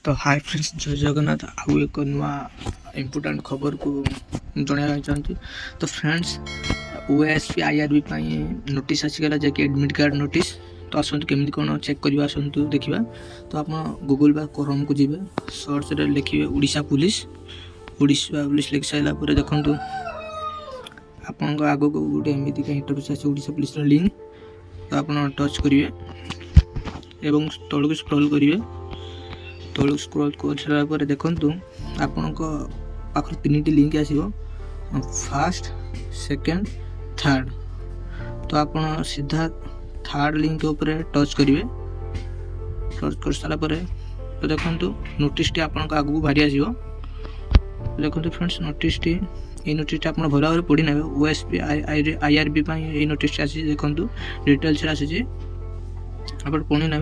तो hi friends, जय जगन्नाथ। आउ एक नुआ इम्पोर्टाट खबर को जनवा चाहती। तो फ्रेंड्स, ओएसपी आईआरबी नोटिस आसीगला जैक एडमिट कार्ड नोटिस। तो आसतु केमी कौन चेक करवा, आसतु देखा। तो आप गूगल बा क्रोम को जी सर्च रे लिखे ओडिशा पुलिस लिखि सारापर देखु आपण आग को गोटे एमती इंटरव्यू आसे ओडिशा पुलिस लिंक। तो आप टच करेंगे एवं तौक स्क्रॉल करेंगे। तौक स्क्रॉल कर सारापर देखु आपण पाखर 3टी लिंक आसो, फास्ट, सेकेंड, थर्ड। तो आप सीधा थर्ड लिंक उपर टच करेंगे। टच कर सारापर तो देखु नोटिस आपण आगू बाहरी आसो। देखो फ्रेंड्स, नोटिस नोटिस आप भल भाव पढ़ी ना। ओएसपी आईआरबी ये नोटिस आसी देखो डिटेल्स आसी आप पढ़ी ना।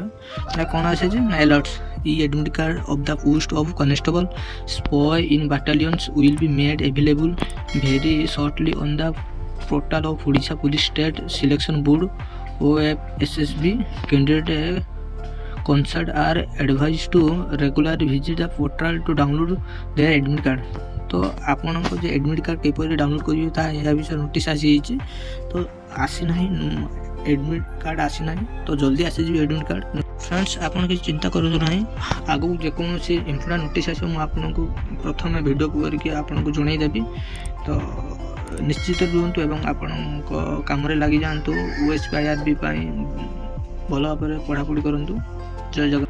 कौन आसे alerts E admit card of the post of constable स्पॉय in battalions will be made available very shortly on the portal of Odisha Police State Selection Board OFSSB. Candidate concerned are advised to regularly visit the portal to download their admit card. तो आपण को admit card किपर download करेंगे विषय notice आसी। तो आसी ना admit card आसी ना, तो जल्दी आसी एडमिट कार्ड। फ्रेंड्स, आपन किसी चिंता करूँ ना। आगू जेकोसी इम्पोर्टाट नोटिस आस आपको प्रथम वीडियो करके आपको जनईदेवी। तो निश्चित रुहतु एवं आपण काम लगी जातु। ओएसपी आईआरबी भल भाव पढ़ापढ़ी करूँ। जय जगन्नाथ।